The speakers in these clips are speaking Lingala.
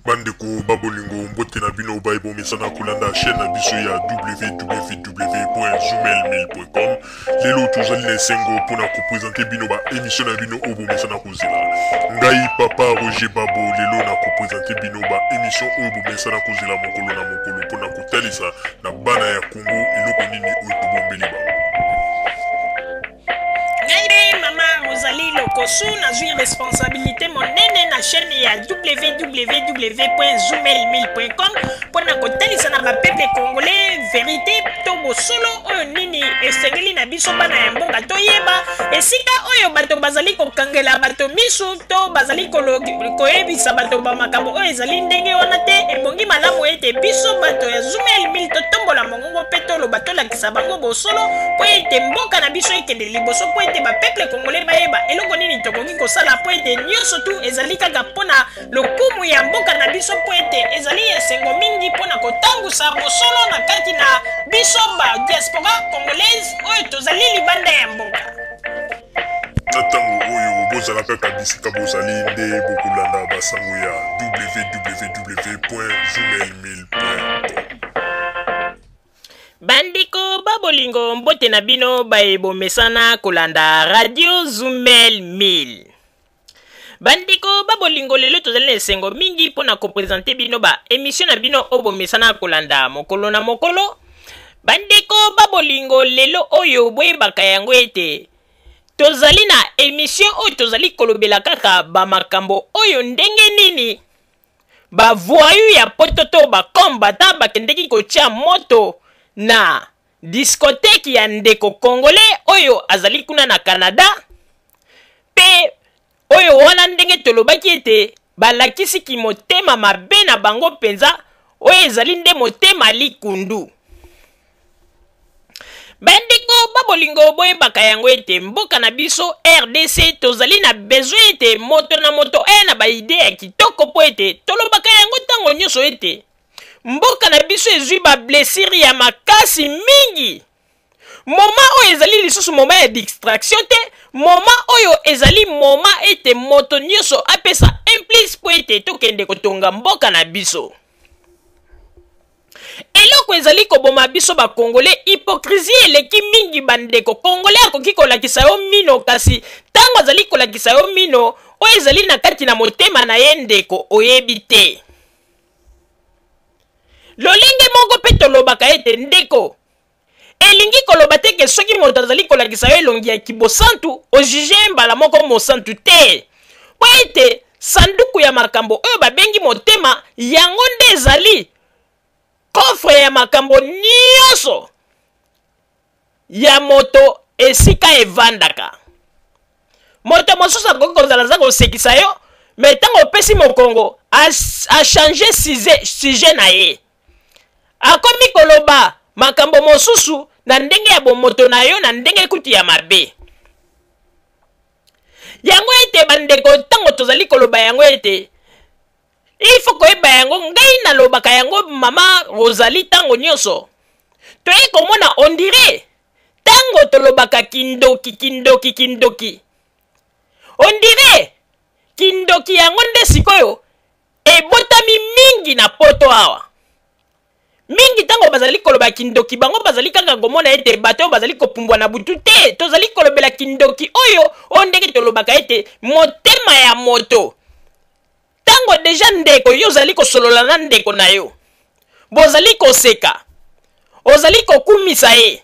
Bandeko babolingo mbote na bino baibo mesana kulanda chaîne na biso ya www.zoomel.com. Lelo tozali na sengo pona ko présenter bino ba émission na bino obo mesana kozela. Ngai papa Roger Babo lelo na ko présenter bino ba émission obo mesana kozela mokolo na mokolo pona ko talisa na bana ya Congo eloko nini oyo bombeli ba. Rosalie Lokosu na zui responsabilité monene na chaîne ya www.zoomel.com pona kotalisa na bapeple congolais vérité to bosolo oyo nini esengeli na biso bana ya mboka toyeba esika oyo bato bazali kokangela bato misu to bazali koyebisa bato bamakambo oyo ezali ndenge wana te ebongi malamu ete biso bato ya Zoomel mil totombola mongongo mpe toloba tolakisa bango bosolo po ete mboka na biso ekende liboso po ete bapeple congolais bayeba eloko nini tokoki kosala po ete nyonso tu ezali kaka mpona lokumu ya mboka na biso po ete ezali esengo mingi mpona kotangusa bosolo na kati na biso ba diaspora congolaise oyo tozali libanda ya mboka. Na ntango oyo bozalaka bisika bozali nde bokolanda basango ya www.zoomel.com. Bandiko babolingo mbote na bino baebo mesana kolanda radio Zoomel 1000. Bandiko babolingo lelo tozali na esengo mingi pona ko présenter bino ba émission na bino obo mesana kolanda mokolo na mokolo. Bandiko babolingo lelo oyo boyebaka yango ete tozali na émission oyo tozali kolobela kaka ba makambo oyo ndenge nini ba voyou ya pototo ba kombata bakendeki kotia moto na discothèque ya ndeko congolais oyo azali kuna na Canada pe oyo wana ndenge tolobaki ete balakisi ki motema mabe na bango penza oyo ezali nde motema likundu. Bandiko babolingo boyebaka yango ete mboka na biso RDC tozali na besoin ete moto na moto na ba idée ya kitoko po ete tolobaka yango tango nyonso ete mboka na biso ezwi ba blessure ya makasi mingi. Moma oyo ezali lisusu moma ya distraction te, moma oyo ezali moma ete moto nyonso apesa implice po ete tokende kotonga mboka na biso. Eloko ezali koboma biso ba congolais hypocrisie eleki mingi bandeko congolais akoki kolakisa yo mino kasi tango azali kolakisa yo mino oyo ezali na kati na motema na ye ndeko oyebi te. Lolenge moko pe tolobaka ete ndeko elingi koloba te ke soki moto azali kolakisa yo elongi ya kibosantu ojuge mbala moko mosantu te po ete sanduku ya makambo oyo babengi motema yango nde ezali coffre ya makambo nyonso ya moto esika evandaka. Moto mosusu akoki kozala za kosekisa yo me ntango opesi mokongo achange sujet na ye akomi koloba makambo mosusu na ndenge ya bomoto na yo na ndenge kuti ya mabe. Yango ete bandeko ntango tozali koloba yango ete il faut koyeba yango ngai nalobaka yango mama Rosalie tango nyonso toye komona on dirait tango tolobaka kindoki on dirait kindoki yango nde sikoyo ebotami mingi na poto awa mingi tango bazali koloba kindoki bango bazali kaka komona ete bato bazali kopumbwa na butu te tozali kolobela kindoki oyo ondenge tolobaka ete motema ya moto tango deja ndeko yo zali kosolola na ndeko na yo bozali koseka ozali kokumisa ye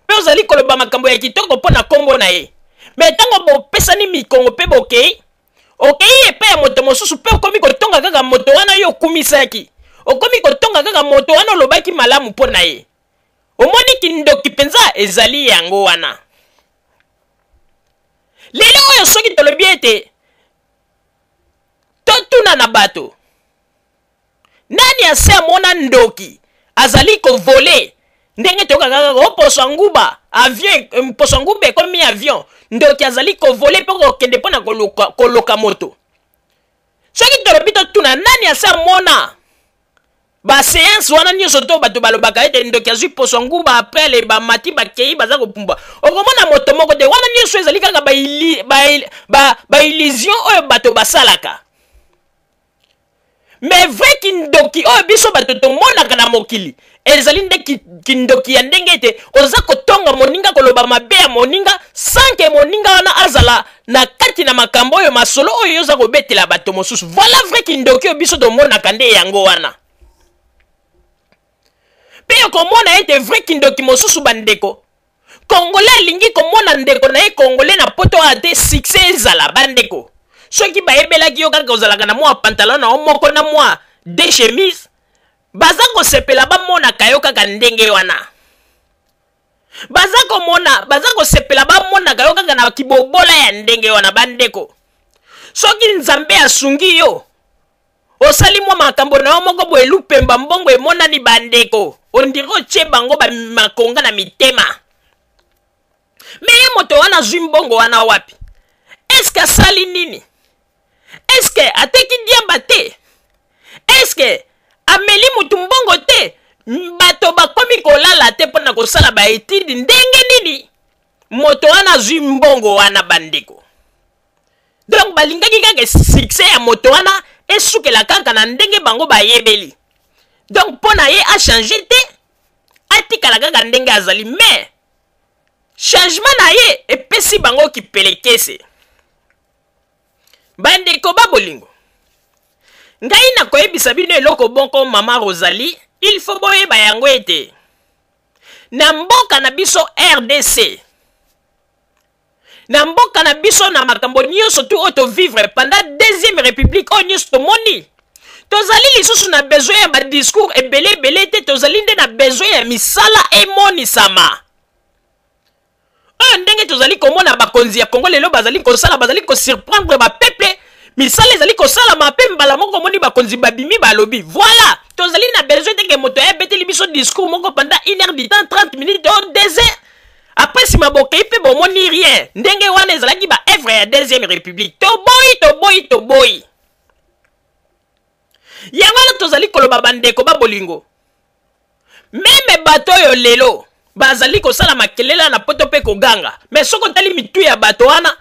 pe ozali koloba makambo ya kitoko mpona kombo na ye me tango bopesani mikongo pe bokei epe ya moto mosusu pe okomi kotonga kaka moto wana yo okumisaki okomi kotonga kaka moto wana olobaki malamu mpo na ye omoni kindoki penza ezali yango wana. Lelo oyo soki tolobi ete totuna na bato nani ase amona ndoki azali kovole ndenge toyoka kaka oposwa nguba avion poswa nguba ekomi avion ndoki azali kovole mpo kokende mpona koloka moto. Soki tolobi totuna nani ase amona ba séance wana nyonso to bato balobaka ete ndoki azwi poswa nguba apres bamati bakei baza kopumbwa okomona moto moko te wana nyonso ezali kaka ba illusion oyo bato basalaka. mais vrai kindoki oyo biso bato tomonaka na mokili ezali nde kindoki ya ndenge ete oza kotonga moninga koloba mabe ya moninga sanke moninga wana azala na kati na makambo oyo masolo oyo oza kobetela bato mosusu. Voilà vrai kindoki oyo biso tomonaka nde yango wana. Pe okomona ete vrai kindoki mosusu bandeko Congolais alingi komona ndeko na ye Congolais na poto ate succès ezala bandeko. Soki bayebelaki yo kaka ozalaka na mwa pantalon na moko na mwa de chemise baza kosepela bamonaka yo kaka ndenge wana. Baza kosepela bamonaka yo kaka na kibobola ya ndenge wana bandeko. Soki Nzambe asungi yo osali mwa makambo na yo moko boye lupemba mbongo emonani bandeko ondiri otie bango makonga na mitema. Meye moto wana zwi mbongo wana wapi? Eske asali nini? Eske ateki diamba te? Eske ameli mutu mbongo te? Bato bakomi kolala te pona kosala ba etidi ndenge nini? Moto wana zwi mbongo wana bandeko. Donc balingaki kaka succès ya moto wana esukela kaka na ndenge bango bayebeli. Donc pona ye a changé te, atikala kaka ndenge azali, mais changement na ye epesi bango kipelekese. Bandeko babolingo, ngai na koyebisa bino eloko bonko mama Rosalie, il faut boyeba yango ete na mboka na biso RDC, na mboka na biso na makambo nyonso tu oto vivre pendant deuxième république o nyonso tomoni tozali lisusu na besoin ya ba discours ebele te, tozali nde na besoin ya misala emonisama. Ndenge tozali komona bakonzi ya Congo lelo bazali kosala bazali ko surprendre ba peuple misala ezali kosala mape mbala moko moni bakonzi babimi balobi. Voilà, tozali na besoin de que moto ya beteli biso discours moko pendant 1 heure du temps 30 minutes ou 2 heures. Après si maboka ipe bomoni rien. Ndenge wana ezalaki ba œuvre ya deuxième république. Toboyi. Yango tozali koloba bandeko babolingo. Meme bato yo lelo bazali kosala makelela na poto pe koganga, mais soko tali mitu ya bato wana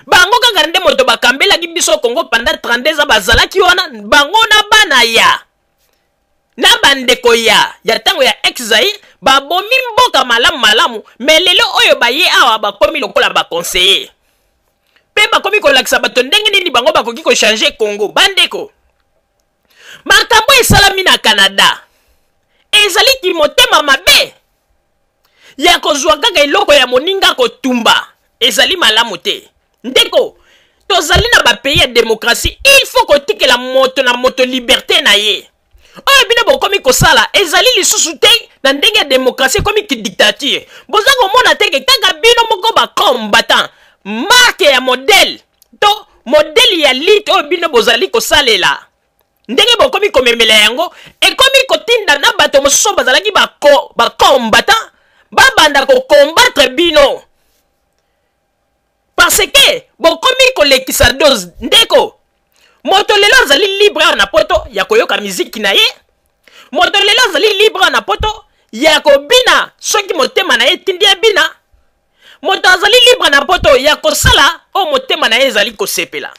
bango kaka nde moto bakambelaki biso Congo pendant 32 ans bazalaki wana bango na bana ya na bandeko ya tango ya ex-Zaïre babomi mboka malamu, mais lelo oyo baye awa bakomi lokola ba conseiller pe bakomi kolakisa bato ndenge nini bango bakoki ko changer Congo. Bandeko makambo esalami na Canada ezali ki motema mabe ya kozwa kaka eloko ya moninga kotumba ezali malamu te. Ndeko tozali na ba pays ya démocratie, il faut kotikela moto na moto liberté na ye. Oyo bino bokomi kosala ezali lisusu te na ndenge ya démocratie komi ki dictature. Boza komona te kaka bino moko ba combattant marque ya modèle to modèle ya lit oyo bino bozali kosalela. Ndenge bokomi komemela yango ekomi kotinda na bato mosusu bazalaki ba combattant babanda ko combattre bino parce que bokomi kolekisa dose. Ndeko moto lelo azali libre na poto ya koyoka miziki na ye, moto lelo azali libre na poto ya kobina soki motema na ye tindi bina, moto azali libre na poto ya kosala o motema na ye ezali kosepela.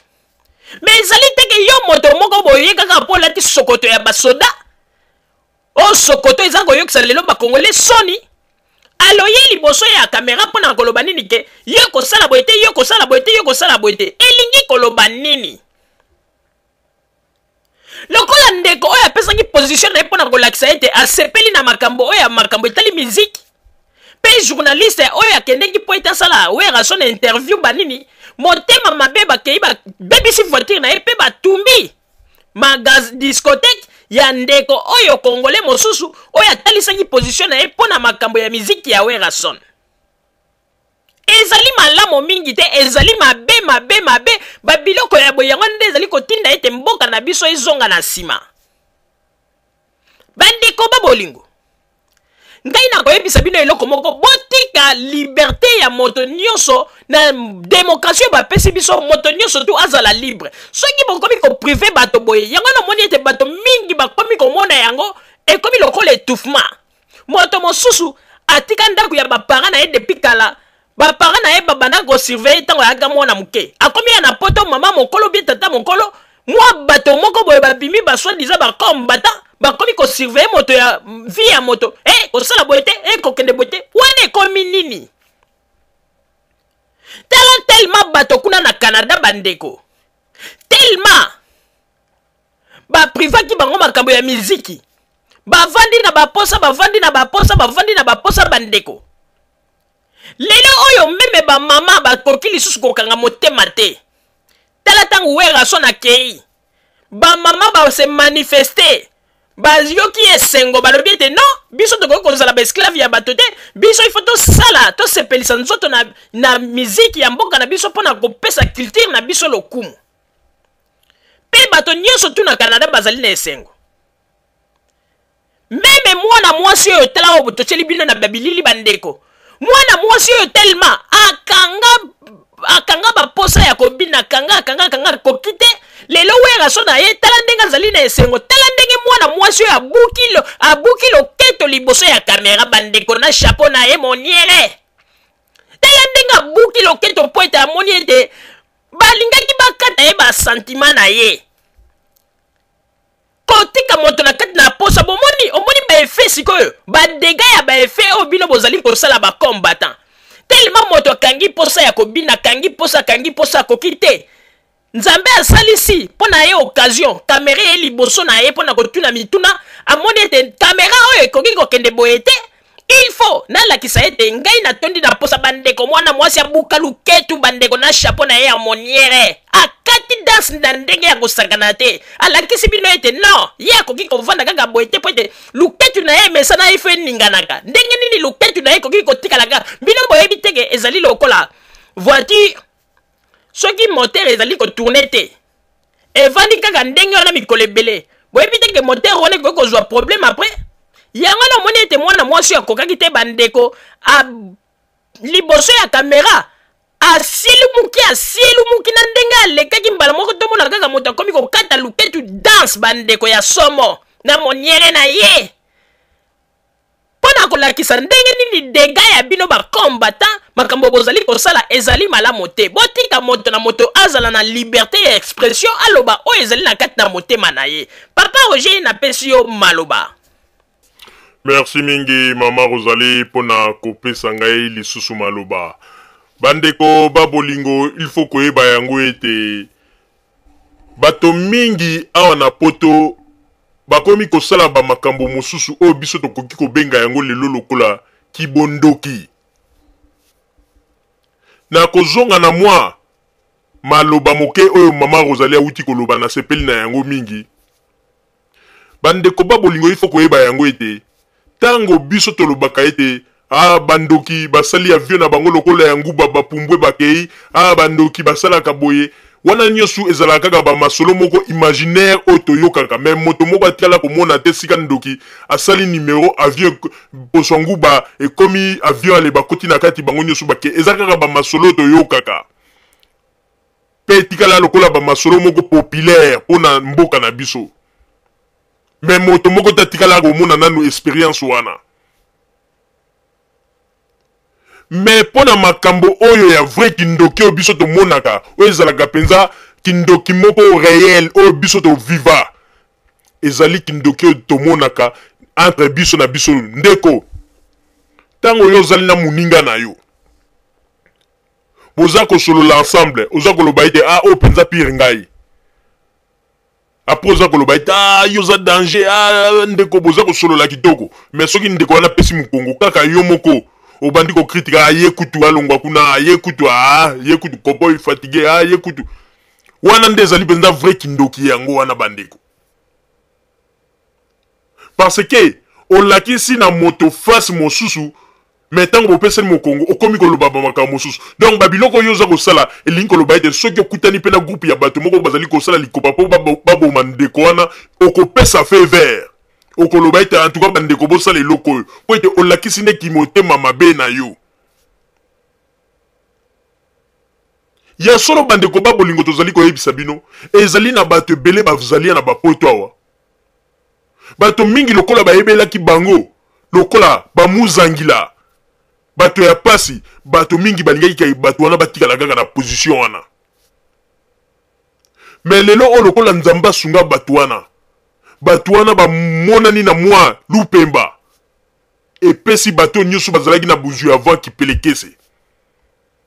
Mais ezali teke yo moto moko boye kaka pola ti sokoto ya basoda o sokoto eza koyokisa lelo bakongole soni aloye liboso ya kamera pona koloba nini ke yo kosala boyete elingi koloba nini lokola ndeko oyo apesaki position na ye pona kolakisa ete asepeli na makambo oyo ya makambo etali miziki pe journaliste oyo akendeki po ete asala weraso na interview banini motema mabe bakei babebisi voiture na ye pe batumbi magaz discothèque ya ndeko oyo Congolais mosusu oyo atalisaki position na ye pona makambo ya miziki ya werason. Ezali malamu mingi te, ezali mabe babiloko ya boyango nde ezali kotinda ete mboka na biso ezonga na sima. Bandeko babolingo, ngai na koyebisa bino eloko moko botika liberté ya moto nyonso na démocratie bapesi biso moto nyonso tu azala libre. Soki bokomi ko privé bato boye yango na moni ete bato mingi bakomi komona yango ekomi lokola étouffement. Moto mosusu atika ndako ya bapara na ye depuis kala bapara na ye babanda ko surveiller tango ya mwana muke akomi ya na poto mama mokolo bi tata mokolo Moi bato moko boye babimi ba soit disant ba combattant ba komi ko surveiller moto ya vie ya moto ko sala boyete ko kende boyete wane komi nini tellement bato kuna na Canada bandeko tellement ba privaki bango makambo ya miziki bavandi na baposa bandeko lelo oyo meme ba mama bakoki lisusu kokanga motema te tala tangu wera so na kei ba mama ba se manifester bayoki esengo balobi ete non biso tokoki kozala baesclave ya bato te biso ifo tosala tosepelisa nzoto na miziki ya mboka na biso mpona kopesa culture na biso lokumu mpe bato nyonso tu na Canada bazali na esengo meme mwana mwasi oyo tala oyo totyeli bino na babilili bandeko mwana mwasi oyo tellement akanga baposa ya kobina akanga koki te lelo wera so na ye tala ndenge azali na esengo tala ndenge mwana mwasi oyo abuki loketo liboso ya kamera bandeko na chapeau na ye moniere tala ndenge abuki loketo po ete amoni ete balingaki bakata ye basentima na ye kotika moto na kati na posa omoni baefe sikoyo badega ya baefe oyo bino bozali kosala bacombattant tellement moto akangi posa ya kobina akangi posa akoki te nzambe asalisi mpo na ye occasion kamera ye liboso na ye mpo na kotuna mituna amoni ete kamera oyo ekoki kokende boye te il faut nalakisa ete ngai natondi na posa bandeko mwana mwasi abuka luketu bandeko na chapeau na ye ya moniere akati danse na ndenge ya kosakana te alakisi bino ete non ye akoki kovanda kaka boye te po ete luketu na ye emesana ye fo eninganaka ndenge nini luketu na ye ekoki kotikalaka bino boyebi teke ezali lokola voiture soki moteur ezali kotourne te evandi kaka ndenge wana mikolo ebele boyebi teke moteur wana ekoki kozwa problème après yango na moni ete mwana mwasi akokaki te bandeko liboso ya kamera asielumuki na ndenge alekaki mbala moko tomona kaka moto akomi kokata luketu danse bandeko ya somo na moniere na ye mpona kolakisa ndenge nini dega ya bino bacombattant makambo bozali kosala ezali malamu te botika moto na moto azala na liberté ya expression aloba oyo ezali na kati na motema na ye papa Roger napesi yo maloba. Merci mingi mama Rosalie pona kopesa ngai lisusu maloba. Bandeko babolingo il faut koyeba yango ete bato mingi awa na poto bakomi kosala ba makambo mosusu oyo biso tokoki kobenga yango lelo lokola kibondoki. Na kozonga na mwa maloba moke oyo mama Rosalie awuti koloba na sepeli na yango mingi. Bandeko babolingo il faut koyeba yango ete tango biso tolobaka ete bandoki basali avion na bango lokola ya nguba bapumbwe bakei bandoki basalaka boye wana nyosu ezalaka kaka bamasolo moko imaginaire oyo toyokaka me moto moko atikala komona te sika ndoki asali numero avion poswa nguba ekomi avion ale bakoti na kati bango nyosu bake eza kaka bamasolo toyokaka pe etikala lokola bamasolo moko populaire mpona mboka na biso me moto moko tatikala komona nanu experience wana me pona makambo oyo ya vrai kindoki oyo biso tomonaka oyo ezalaka penza kindoki moko réel oyo biso toviva ezali kindoki oyo tomonaka entre biso na biso ndeko tango oyo ozali na moninga na yo boza kosolola ensemble oza koloba ete oyo penza pire ngai apres oza koloba ete yo oza danger ndeko boza kosolola kitoko mais soki ndeko wana pesi mokongo kaka yo moko obandi kokritika ye kutu alongwa kuna ye kutu koboy fatigué ye kutu wana nde ezali penza vrai kindoki yango wana bandeko parce que olakisi na moto face mosusu mais tango bopeseli mokongo okomi koloba bamakambo mosusu donc babiloko oyo oza kosala elingi koloba ete soki okutani mpe na groupe ya bato moko bazali kosala likopa mpo baboma ndeko wana okopesa fe vert okoloba ete en tout cas bandeko bosala eloko oyo po ete olakisi ndeki motema mabe na yo ya solo bandeko babolingo tozali koyebisa bino ezali na bato ebele bazalia na bapoto awa bato mingi lokola bayebelaki bango lokola bamuzangila bato ya pasi bato mingi balingaki bato wana batikala kaka na position wana mais lelo o lokola nzamba sunga batuana ba monani na mwa lupemba epesi bato nyonso bazalaki na buzu avant kipelekese.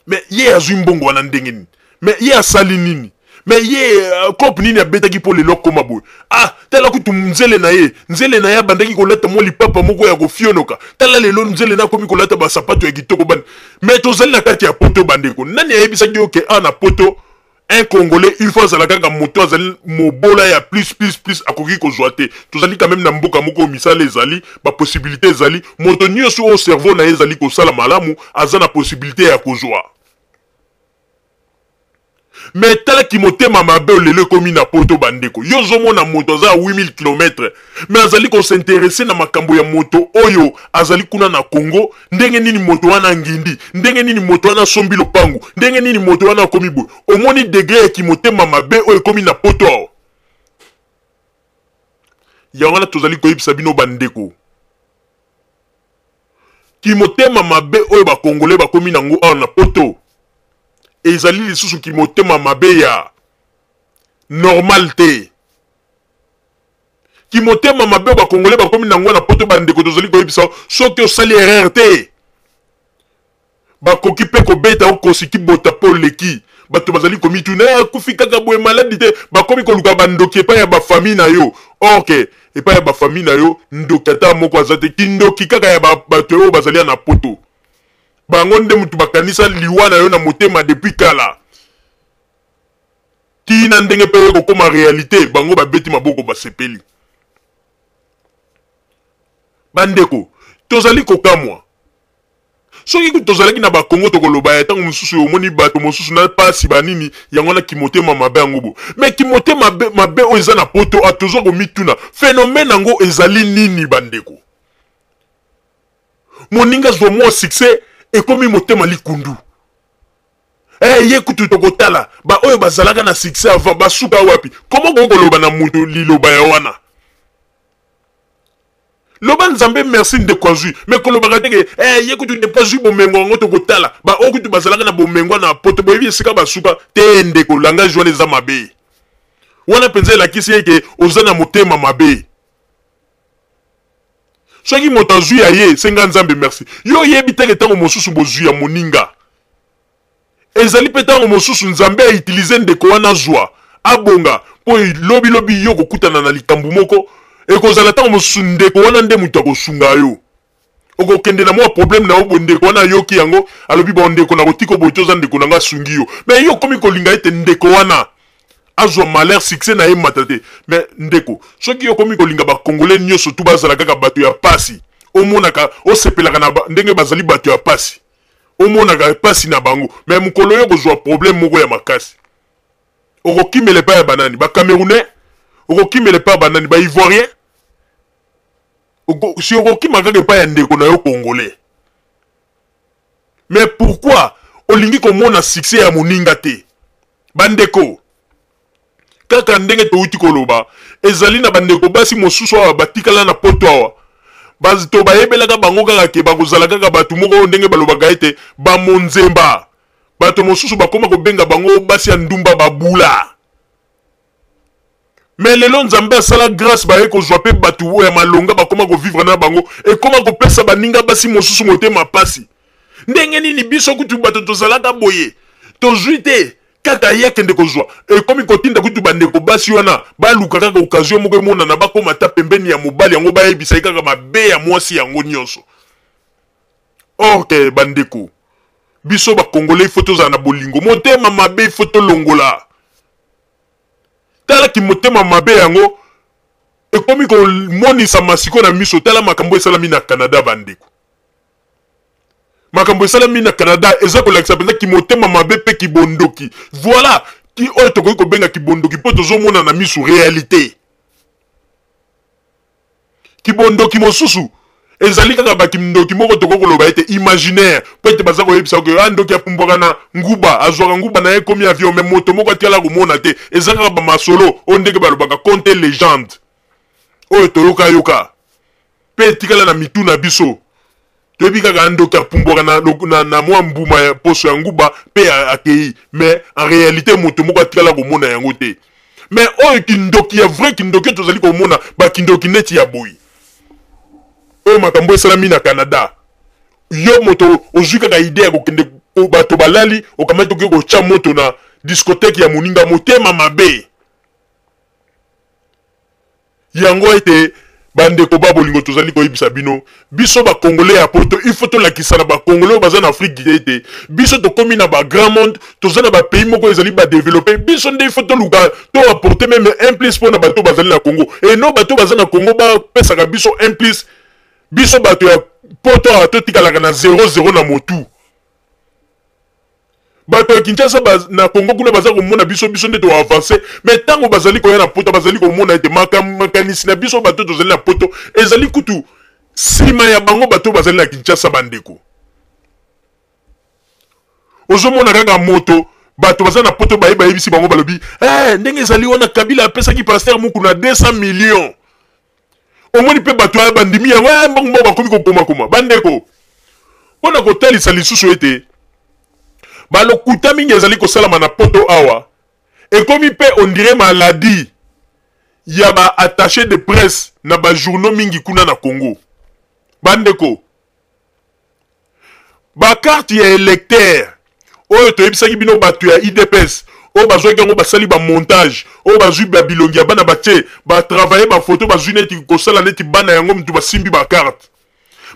Mais ye azwi mbongo wana ndenge nini? Mais ye asali nini? Mais ye kop nini abetaki po lelo koma boye? Ah, tala kutu nzele na ye abandaki kolata mo lipapa moko ya kofionoka. Tala lelo nzele na komi kolata ba sapato ya kitoko bande. Mais tozali na kati ya poto bandeko. Nani ayebisaki yo ke na poto un Congolais, il faut azala kaka moto azali mobola ya plus akoki kozwa te. Tozali quand même na mboka moko misala ezali, ba possibilité ezali, moto nyonso au cerveau na ezali kosala malamu, aza na possibilité ya kozwa. Mais tala ki motema mabe lelo komi na poto bandeko. Yo zomona moto aza 8000 km. Mais azali ko s'intéresser na makambo ya moto oyo azali kuna na Congo. Ndenge nini moto wana ngindi, ndenge nini moto wana sombi lopangu, ndenge nini moto wana komi boy. Omoni degré ki motema mabe oyo komi na poto ao. Ya wana tozali ko yebisa bino bandeko. Ki motema mabe oyo ba Congolais ba komi nango ao na poto. Ezali lisusu ki motema mabe ya normal te. Ki motema mabe ba Congolais ba komi nango na poto bandeko tozali ko yebisa soki osali erreur te. Ba koki pe ko beta o kosiki bota po leki. Bato bazali komi tuna kufika ka boye maladi te ba komi ko luka bandoki pa ya ba famille na yo. OK, et pa ya ba famille na yo ndokata moko azate kindoki kaka ya bato oyo bazali na poto. Bango nde mutu bakanisa liwana yo na motema depuis kala. Tina ndenge pe ko koma réalité, bango babeti maboko basepeli. Bandeko, tozali kokamwa. Soki ku tozali na ba Congo tokoloba ya tango mususu omoni bato mususu na pasi banini yango na kimotema mabe ngobo. Mais kimotema mabe o eza na poto atozo ko mituna. Phénomène ngo ezali nini bandeko? Moninga zo mo succès et comme motema likundu. Ye kutu tokotala ba oyo bazalaka na succès avant basuka wapi. Comment ko koloba na mutu liloba ya wana? Loba nzambe merci de kwazu mais koloba kateke ye kutu ne pas ju bomengo ngo tokotala ba oyo kutu bazalaka na bomengo na poto boyebi sika basuka te ndeko langage wana eza mabe. Wana penza la kisi yeke ozana motema mabe. Soki moto azwi ya ye senga nzambe merci. Yo yebi teke tango mosusu bozwi ya moninga. Ezali pe tango mosusu nzambe a utiliser ndeko wana zwa abonga po lobi yo kokutana na likambu moko ekozala tango mosusu ndeko wana nde mutu akosunga yo. Okokende na mwa problème na obo ndeko wana yoki yango alobi ba ndeko na kotiko botoza ndeko na nga sungi yo. Mais yo komi kolinga ete ndeko wana azwa malheur succès na ye matate. Mais ndeko soki yo komi kolinga ba Congolais nyoso tu bazala kaka bato ya pasi omonaka osepelaka na ndenge bazali bato ya pasi omonaka pasi na bango. Mais mukolo yo kozwa problème moko ya makasi okokimele pa ya banani ba Camerounais okokimele pa banani ba Ivoirien si okokima kaka pa ya ndeko na yo Congolais. Mais pourquoi olingi komona succès ya moninga te bandeko? Kaka ndenge touti koloba ezali na bandeko basi mosusu awa batikala na poto awa bazito bayebelaka bango kaka ke bakozala kaka bato moko ndenge balobaka ete bamonzemba bato mosusu bakoma kobenga bango basi ya ndumba babula. Mais lelo nzambe asala grâce baye kozwa pe bato ya malonga bakoma kovivre na bango ekoma kopesa baninga basi mosusu motema pasi. Ndenge nini biso kutu bato tozalaka boye tozwi te kaka yekende kozwa ekomi kotinda kutu bandeko basi wana baluka kaka occasion moko emonana bakoma ta pembeni ya mobali yango bayebisa kaka mabe ya mwasi yango nyonso. OK bandeko biso ba Congolais faut tozala na bolingo motema mabe faut tolongola. Tala ki motema mabe yango ekomi ko monisa masiko na miso tala makambo esalami na Canada bandeko. Makambo esalami na Canada eza kolakisa penza ki motema mabe pe ki bondoki. Voilà ki oyo tokoki kobenga ki bondoki po tozomona na miso réalité. Ki bondoki mosusu ezali kaka ba kindoki moko tokoki koloba ete imaginaire po ete baza koyebisa ke ndoki apumbwaka na nguba azwaka nguba na ye komi avion mais moto moko atiala komona te eza kaka ba masolo oyo ndenge balobaka conte légende oyo toyoka pe tikala na mitu na biso. Toyebi kaka ndoki apumbwaka na mwa mbuma ya poso ya nguba pe akei mais en réalité moto moko atikala komona yango te. mais oyo kindoki ya vrai kindoki tozali komona bakindoki neti ya boyi oyo makambo esalami na Canada yo moto ozwi kaka ide ya kokende bato balali okamati okoki kotya moto na discothèque ya moninga motema mabe yango ete bandeko ba bolingo tozali koyebisa bino biso bakongole ya poto il faut tolakisa na bakongole oyo baza na Afrique ete biso tokomi na bagrand monde toza na bapays moko ezali badeveloppe biso nde il faut toluka toapporte meme un plus mpo na bato bazali na Congo eno bato baza na Congo bapesaka biso un plus biso bato ya poto awa totikalaka na 0-0 na motu bato ya Kinshasa na Congo kuna baza komona biso nde toavance mais ntango bazali koya na poto bazali komona ete makanisi na biso bato tozali na poto ezali kutu nsima ya bango bato bazali na Kinshasa bandeko ozomona kaka moto bato baza na poto bayebisi bango balobi ndenge ezali wana Kabila apesaki Pasteur Muku na 200 millions omoni mpe bato aya bandimi yango mbongo bakomi kokoma bandeko mpona kotalisa lisusu ete balokuta mingi ezali kosalama na poto awa ekomi mpe ondire maladie ya baattaché de presse na bajournaux mingi kuna na Congo bandeko bakarte ya électeur oyo toyebisaki bino bato ya IDPS oyo bazwaki yango basali bamontage oyo bazwi babilongi ya bana batie batravaye bafoto bazwi neti kosala neti bana yango mutu basimbi bakarte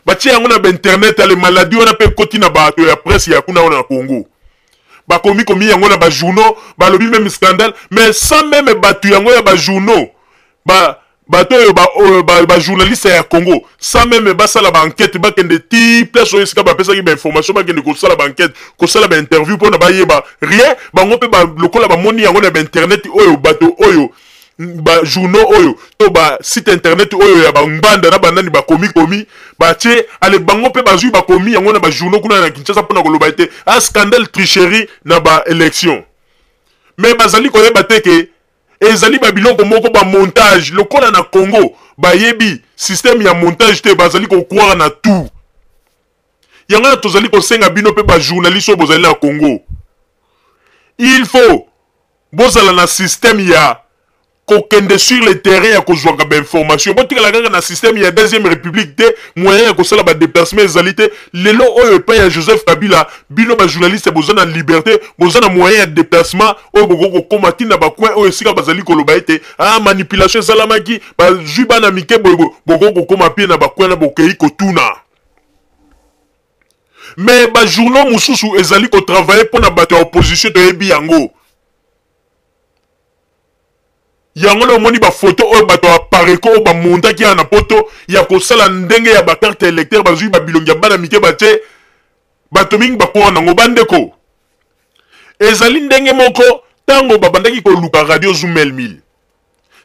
batie yango na bainternet ale maladie wana mpe koti na bato ya presse ya kuna wana na Congo komi yango na bajournaux balobi même scandale mais sans même bato yango ya bajournaux bato oyo bajournaliste ya Congo sans même basala baenquête bakende ti place oyo esika bapesaki bainformation bakende kosala baenquête kosala bainterview mpona bayeba rien bango mpe lokola bamoni yango na bainternet oyo bato oyo bajournaux oyo to basite internet oyo ya bambanda na banani bakomi batie ale bango mpe bazwi bakomi yango na bajournaux kuna na Kinshasa mpona koloba ete scandale tricherie na baélection mais bazali koyeba te ke ezali babiloko moko bamontage lokola na Congo bayebi système ya montage te bazali kokwara na tout yango na tozali kosenga bino mpe bajournaliste oyo bozali na Congo il faut bozala na système ya kokende sur le terrain ya kozwaka bainformation botikala kaka na système ya deuxième république te moyen ya kosala badéplacement ezali te lelo oyo epai ya Joseph Kabila bino bajournaliste boza na liberté boza na moyen ya déplacement oyo boko kokoma ntina bacoin oyo esika bazali koloba ete manipulation esalamaki bazwi bana mike boko kokoma pie na bacoin na bokei kotuna mais bajournaux mosusu ezali kotravaille mpo na bato ya opposition toyebi yango yango na omoni bafoto oyo bato ya pareko oyo bamontaki ya na poto ya kosala ndenge ya bakarte électeur bazwi babilongi ya bana mike batie bato mingi bakora nango bandeko ezali ndenge moko ntango babandaki koluka radio Zoomel 1000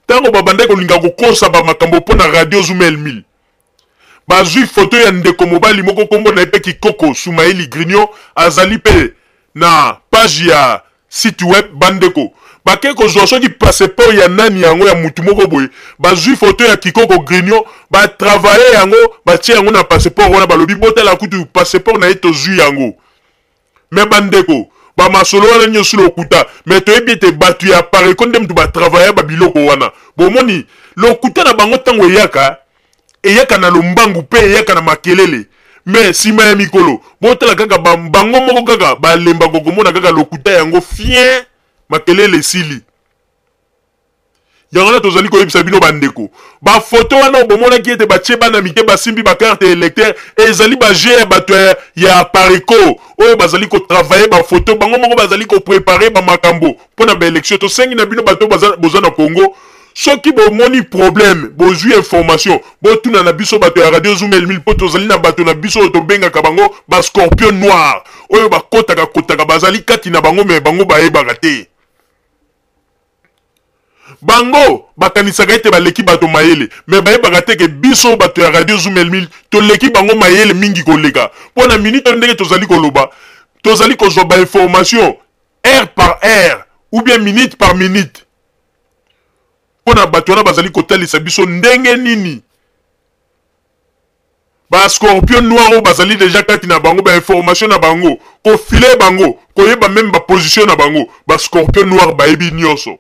ntango babandaki kolinga kokosa bamakambo mpo na radio Zoomel 1000 bazwi foto ya ndeko mobali moko kombo na epe Kikoko Soumaïli Grignon azali pe na page ya site web bandeko bake kozwa soki passeport ya nani yango ya mutu moko boye bazwi foto ya Kikoko Grignon batravaye yango batie yango na passeport wana balobi botala kutu passeport na ye tozwi yango me bandeko bamasolo wana nyonso lokuta me toyebi ete bato ya pareko nde mutu batravaye babiloko wana bomoni lokuta na bango ntango eyaka na lombangu mpe eyaka na makelele me nsima ya mikolo botala kaka bango moko kaka balemba kokomona kaka lokuta yango fien makelele esili yango na tozali koyebisa bino bandeko bafoto wana bomonaki ete batie bana mike basimbi bakarte électeur ezali baje ya bato ya pareko oyo bazali kotravaye bafoto bango moko bazali koprepare bamakambo mpona baélection tosengi na bino bato boza na Congo soki bomoni problème bozwi information botuna na biso bato ya radio Zoomel 1000 mpo tozali na bato na biso oyo tobengaka bango bascorpion noir oyo bakotaka bazali kati na bango me bango bayebaka te bango bakanisaka ete baleki bato mayele me bayebaka te ke biso bato ya radio Zoomel 1000 toleki bango mayele mingi koleka mpo na minute ndenge tozali koloba tozali kozwa bainformation heure par heure ou bien minute par minute mpona bato wana bazali kotalisa biso ndenge nini bascorpion noir oyo bazali deja kati na bango bainformation na bango kofile bango koyeba meme baposition na bango bascorpion noir bayebi nyonso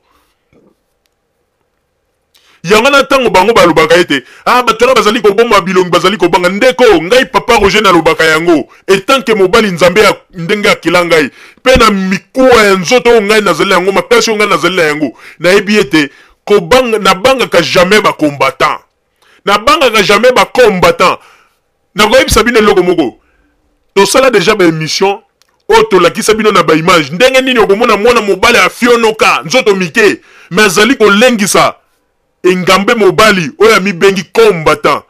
yango na ntango bango balobaka ete bato wana bazali koboma bilongi bazali kobanga ndeko ngai papa Roger nalobaka yango etanke mobali nzambe ya ndenge akila ngai mpe na mikuwa ya nzoto oyo ngai nazali yango makasi oyo ngai nazali na yango nayebi ete nabangaka jamais bacombattant nabangaka jamais bacombattant nakoyebisa bino eloko moko tosala deja baémission oyo tolakisa bino na baimage ndenge nini okomona mwana mobali afionoka nzoto mike me azali kolengisa engambe mobali oyo amibengi combattant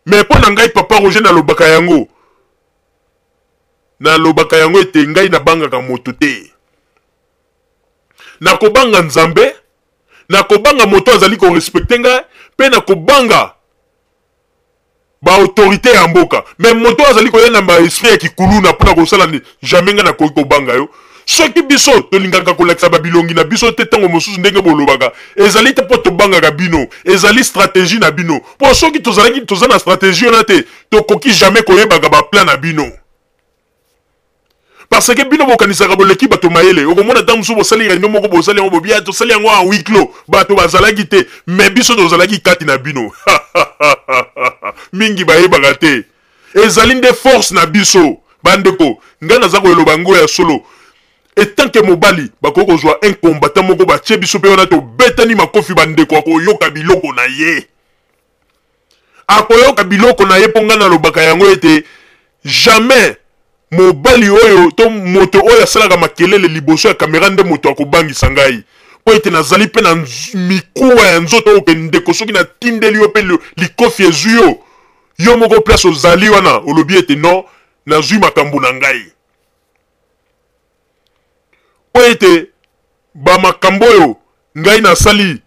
me mpo na ngai papa Roger nalobaka yango ete ngai nabangaka moto te nakobanga nzambe nakobanga moto azali korespecte ngai mpe nakobanga baautorité ya mboka me moto azali koya na baesprit ya kikuluna mpona kosala jamais ngai nakoki kobanga yo soki biso tolingaka kolakisa babilongi na biso te ntango mosusu ndenge bolobaka ezali te mpo tobangaka bino ezali stratégie na bino mpo soki toza na stratégie wana te tokoki jamais koyebaka baplan na bino parce que bino bokanisaka boleki bato mayele okomona ntango mosusu bosali réunion moko bosali yango bobia tosali yango en huis clos bato bazalaki te me biso tozalaki kati na bino mingi bayebaka te ezali nde force na biso bandeko ngai naza koyeloba ngo ya solo etanke mobali bakoki kozwa un combattant moko batie biso mpe wana tobetani makofi bandeko akoyoka biloko na ye akoyoka biloko na ye mpo ngai nalobaka yango ete jamais mobali oyo to moto oyo asalaka makelele liboso ya kamera nde moto akobangisa ngai po ete nazali mpe na mikuwa ya nzoto oyo ke ndeko soki natindeli yo mpe likofi ezwi yo moko place ozali wana olobi ete non nazwi makambo na ngai po ete bamakambo oyo ngai nasali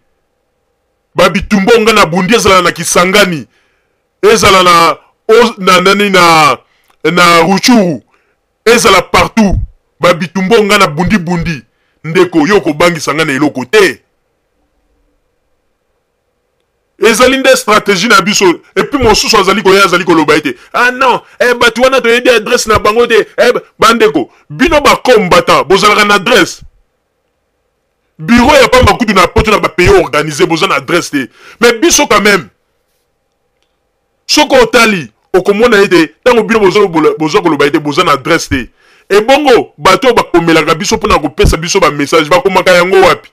babitumba oyo ngai nabundi ezala na Kisangani ezala na Ruchuru ezala partout babitumba oyo ngai nabundi ndeko yo kobangisa ngai na eloko te ezali nde stratégie na biso epuis mosusu azali koya azali koloba ete non bato wana toyebi adresse na bango te bandeko bino bacombattant bozalaka na adresse bureau ya pamba kutu na poto na bapays organisé boza na adresse te mais biso quand même soko otali okomona ete ntango bino boza koloba ete boza na adresse te ebongo bato bakomelaka biso mpona kopesa biso bamessage bakomaka yango wapi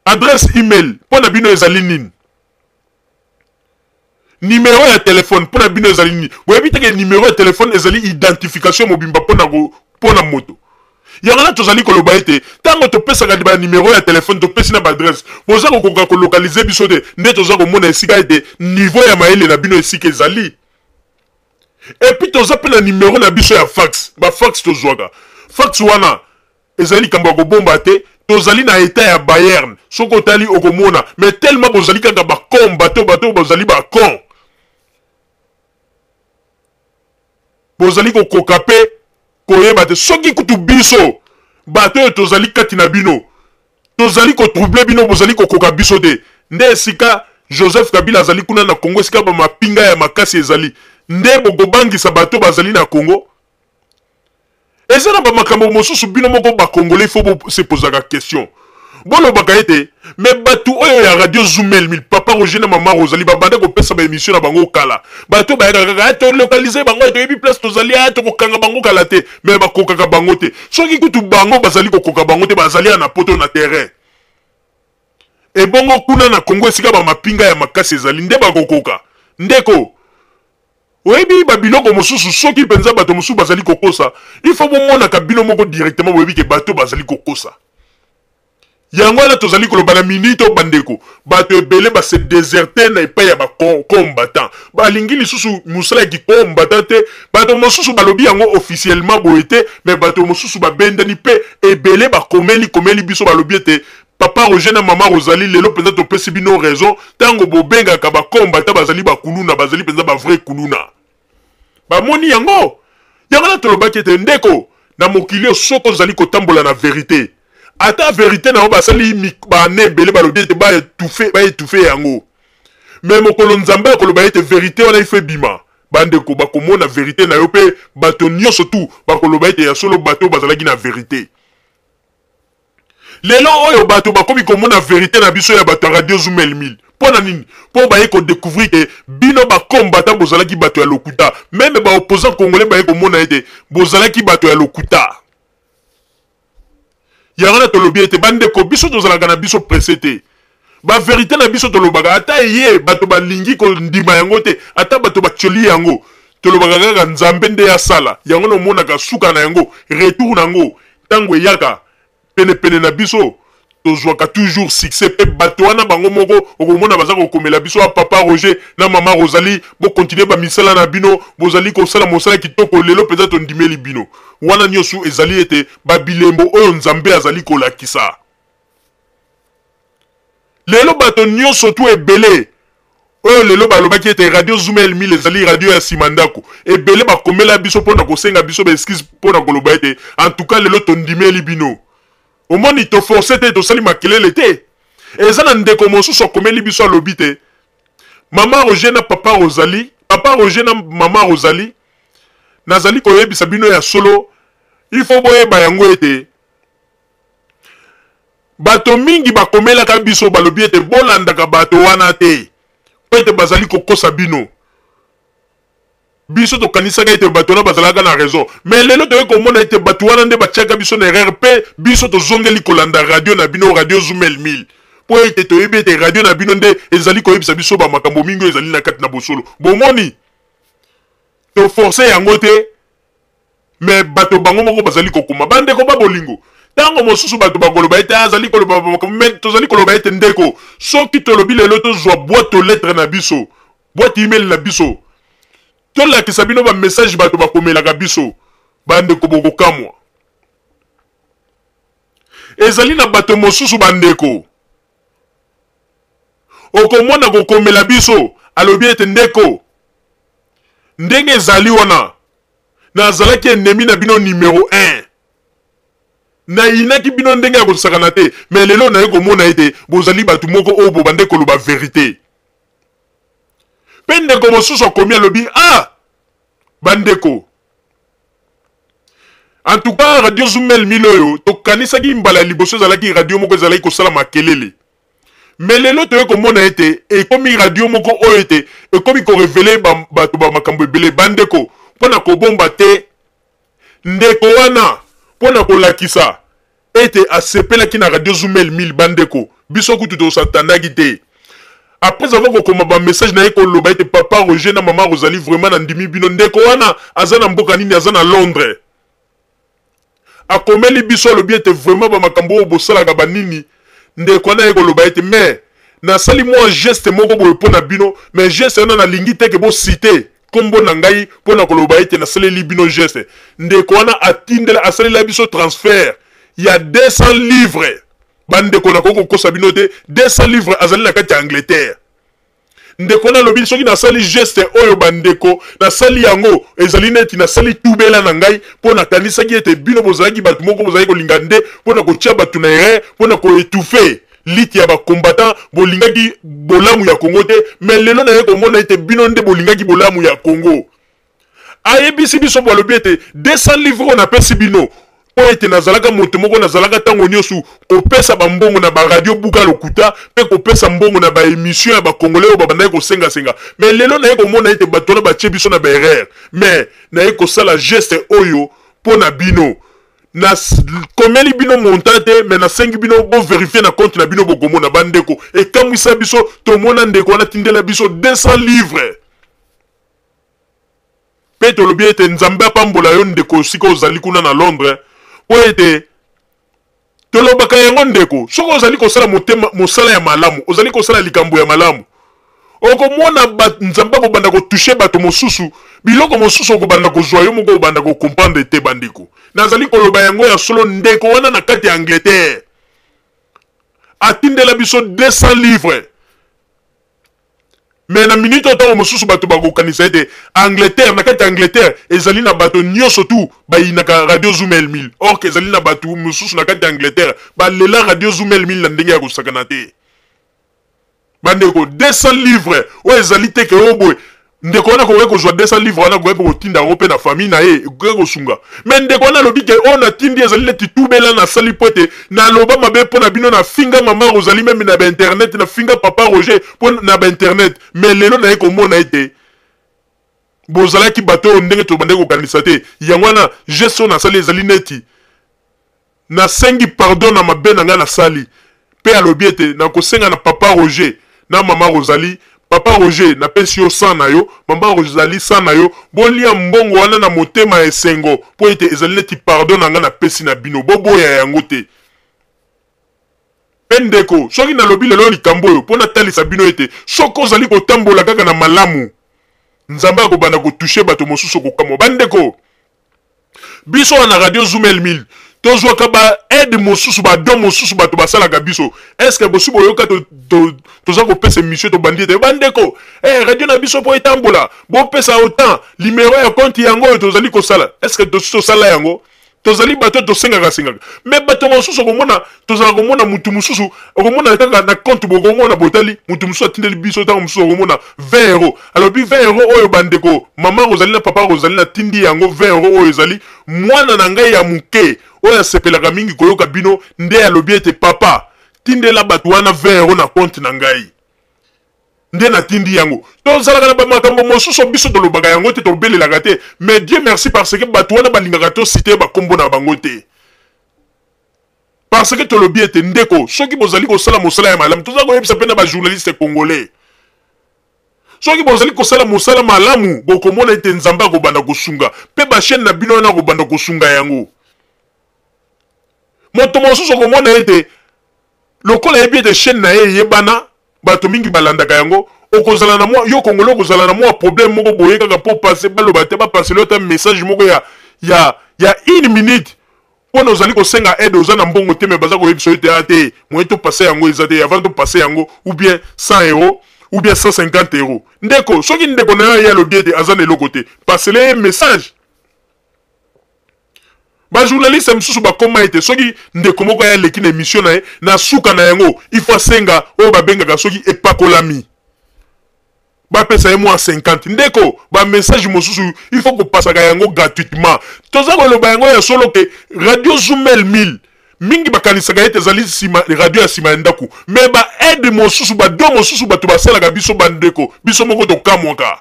adresse email mpona bino ezali nini numéro ya telefone mpona bino ezali nini boyebi teke numéro ya telefone ezali identification mobimba mpona moto yango na tozali koloba ete ntango topesaka ba numéro ya telefone topesi na baadresse boza kokoka kolokalize biso te nde toza komona esika ete niveau ya mayele na bino esika ezali epuis toza mpe na numéro na biso ya fax bafax tozwaka fax wana ezali likambo ya kobomba te tozali na etat ya Bayern soko otali okomona mais tellement bozali kaka bacon bato bozali bacon bozali kokoka mpe koyeba te soki kutu biso bato oyo tozali kati na bino tozali kotrouble bino bozali kokoka biso te nde esika Joseph Kabila azali kuna na Congo esika bamapinga ya makasi ezali nde bokobangisa bato bazali na Congo eza na bamakambo mosusu bino moko bakongolais fo se posaka question bolobaka ete me bato oyo ya radio Zoomel mil papa Roger na mama Rosalie babanda kopesa baémission na bango kala bato bayaka kaka tolokalize bango toyebi place tozali tokokanga bango kala te me bakokaka bango te soki kutu bango bazali kokoka bango te bazali na poto na terrain ebongo kuna na Congo esika bamapinga ya makasi ezali nde bakokoka ndeko oyebi babiloko mosusu soki mpenza bato mosusu bazali kokosa il faut bomonaka bino moko directement boyebi ke bato bazali kokosa yango wana tozali koloba na minute o bandeko bato ebele base déserte na epai ya bacombattant balingi lisusu mosala ya kicombattant te bato mosusu balobi yango officiellement boye te mais bato mosusu babendani mpe ebele bakomeli biso balobi ete papa Roger na mama Rosalie lelo mpenza topesi bino raison ntango bobengaka bacombattant bazali bakuluna bazali mpenza bavrai kuluna bamoni yango na tolobaki ete ndeko na mokili oyo soko ozali kotambola na verité ata verité na yo basali bane ebele balobi ete baetufe yango me mokolo nzambe akoloba ete verité wana ifo ebima bandeko bakomona verité na yo mpe bato nyonso tu bakoloba ete ya solo bato bazalaki na verité lelo oyo bato bakomi komona vérité na biso ya bato ya radio Zoom El Mil pona nini po baye ko découvrir que bino ba combattant bozalaki bato ya lokuta même ba opposant congolais baye komona ete bozalaki bato ya lokuta yangana tolobi ete bande ko biso tozalaka na biso pressé ba vérité na biso tolobaka ata ye bato balingi ko ndima yango te ata bato bacholi yango tolobaka kaka nzambe nde ya sala yango no mona ka suka na yango retour nango tango yaka pene na biso tozwaka toujours succès pe bato wana bango moko okomona baza kokomela biso a papa Roger na mama Rosalie bo continuer ba misala na bino bozali ko sala mosala kitoko lelo peut-être ndimeli bino wana nyosu ezali ete ba bilembo oyo nzambe azali kolakisa lelo bato nyonso tu ebele oyo lelo balobaki ete radio Zoom El Mil ezali radio ya simandako ebele bakomela biso mpona kosenga biso ba excuse mpona koloba ete en tout cas lelo tondimeli bino omoni to forcé te to sali makelele te eza na ndeko mosusu akomeli biso alobi te mama Roger na papa Roger na mama Rosalie nazali koyebisa bino ya solo il faut boyeba yango ete bato mingi bakomelaka biso balobi ete bolandaka bato wana te po ete bazali kokosa bino biso tokanisaka ete bato wana bazalaka na raison mais lelo toye komona ete bato wana nde batiaka biso na erreur mpe biso tozongeli kolanda radio na bino radio Zoom El Mil po ete toyebi ete radio na bino nde ezali koyebisa biso bamakambo mingi ezali na kati na bosolo bomoni toforce yango te mais bato bango moko bazali kokoma bandeko babolingo tango mosusu bato bakoloba ete azali koloba mais tozali koloba ete ndeko soki tolobi lelo tozwa boîte aux lettres na biso boîte email na biso tolakisa bino ba message bato bakomelaka biso bandeko bokokamwa ezali na bato mosusu bandeko okomona kokomela biso alobi ete ndeko ndenge ezali wana nazalaki ennemi na bino numéro 1 nayinaki bino ndenge ya kosakana te mais lelo naye komona ete bozali bato moko oyo bobande koloba vérité mpe ndeko mosusu akomi alobi bandeko en tout cas radio Zoom El Mil oyo tokanisaki mbala liboso ezalaki radio moko ezalaki kosala makelele mais lelo toye komona ete ekomi radio moko oyo ete ekomi korevele bato bamakambo ebele bandeko mpona kobomba te ndeko wana mpona kolakisa ete asepelaki na radio Zoom El Mil bandeko biso kutu tosatandaki te après avoir kokoma ba message na ye koloba ete papa Roger na mama Rosalie vraiment na ndimi bino ndeko wana aza na mboka nini aza na Londres akomeli biso alobi ete vraiment bamakambo oyo bosalaka banini ndeko wana ye koloba ete mais nasali mwa geste moko boye mpo na bino mais geste wana nalingi teke bosite kombo na ngai mpona koloba ete nasaleli bino geste ndeko wana atindela asalela biso transfert ya 200 livres bandeko na koko kosa bino te 200 livres azali na kati ya Angleterre ndeko na lobi soki nasali geste oyo bandeko nasali yango ezali neti nasali tubela na ngai mpona kanisaki ete bino bozalaki bato moko bozali kolinga nde mpona kotia bato na erreur mpona koetufe liti ya bakombatant bolingaki bolamu ya Congo te mais lelo naye komona ete bino nde bolingaki bolamu ya Congo ayebisi biso balobi ete 200 livres on apesi bino po ete nazalaka moto moko nazalaka ntango nyonso kopesa bambongo na baradio buka lokuta mpe kopesa mbongo na baémission ya bakongolais oyo babandaki kosengasenga mais lelo naye komona ete bato wana batie biso na baerreur mais naye kosala geste oyo mpo na bino nakomeli bino monta te mais nasengi bino boverifie na compte na bino bokomona bandeko ekamwisa biso tomona ndeko wana tindela biso 200 livres mpe tolobi ete nzambe apambola yo ndeko sika ozali kuna na Londres po ete tolobaka yango ndeko soki ozali kosala mosala ya malamu ozali kosala likambo ya malamu okomona nzambe akobanda kotushe bato mosusu biloko mosusu okobanda kozwa yo moko obanda kokomprendre te bandeko nazali koloba yango ya solo ndeko wana na kati ya Angleterre atindela biso 200 livres mais na minute otango mosusu bato bakokanisa ete Angleterre na kati ya Angleterre ezali na bato nyonso tu bayinaka radio Zoom El Mil or ke ezali na bato mosusu na kati ya Angleterre balela radio Zoom El Mil na ndenge ya kosakana te bandeko 200 livres oyo ezali teke oyo boye ndeko wana kokoki kozwa 200 livres wana kokoki kotinda yango mpe na famille na ye ekoki kosunga me ndeko wana alobi ke oyo natindi ezali neti tubela nasali po ete naloba mabe mpo na bino nafinga mama Rosalie meme na bainternet nafinga papa Roger mpo na bainternet me lelo naye komona ete bozalaki bato oyo ndenge tobandeki kokanisa te yango wana geste oyo nasali ezali neti nasengi pardon na mabe na ngai nasali mpe alobi ete nakosenga na papa Roger na mama Rosalie papa Roger napesi yo sang na yo mama Rosalie sang na yo bolia mbongo wana na motema esengo po ete ezali neti pardon na ngai napesi na bino boboya yango te mpe ndeko soki nalobi lelo likambo oyo mpo natalisa bino ete soki ozali kotambola kaka na malamu nzambe akobanda kotushe bato mosusu kokamwa bandeko biso wana radio Zoomel 1000 tozwaka ba aide mosusu badon mosusu bato basalaka biso eske bosu boyoka toza kopesa émission tobandi ete bandeko radio na biso po etambola bopesa autant numéro ya compte yango oyo tozali kosala eske tosala yango tozali bato tosengaka me bato mosusu okomona tozala komona mutu mosusu okomona kaka na compte bokomona botali mutu mosusu atindeli biso ntango mosusu okomona 20 euro alobi 20 euro oyo bandeko mama Rosalie na papa Rosalie natindi yango 20 euro oyo ezali mwana na ngai ya muke oyo asepelaka mingi koyoka bino nde alobi ete papa tindela bato wana 20 euro na compte na ngai nde natindi yango tozalaka na bamakambo mosusu biso tolobaka yango te tobelelaka te mais Dieu merci parce que bato wana balingaka tosite bakombo na bango te parce que tolobi ete ndeko soki bozali kosala mosala ya malamu tozala koyebisa mpe na bajournaliste congolais soki bozali kosala mosala malamu bokomona ete nzambe akobanda kosunga mpe bachaine na bino wana akobanda kosunga yango moto mosusu okomona ete lokola yebi ete chaine na ye eyebana bato mingi balandaka yango okozala na mwa yo kongolo okozala na mwa problème moko boye kaka po passer baloba te bapasser lota message moko ya 1 minute mpona ozali kosenga aide oza na mbongo te me baza koyebisa yo te ate moye topase yango eza te avant topase yango ou bien 100 euros ou bien 150 euros ndeko soki ndeko na yo ye alobi ete aza na eloko te pasele ye message bajournaliste mosusu bakoma ete soki ndeko moko ya leki na émission na ye na suka na yango ifo asenga oyo babengaka soki epakolami bapesa ye mwa 50 ndeko bamessage mosusu ifo kopasaka yango gratuitement toza koloba yango ya solo ke radio Zoomel 1000 mingi bakanisaka ete ezali radio ya nsima ya ndako me baede mosusu bado mosusu bato basalaka biso bandeko biso moko tokamwaka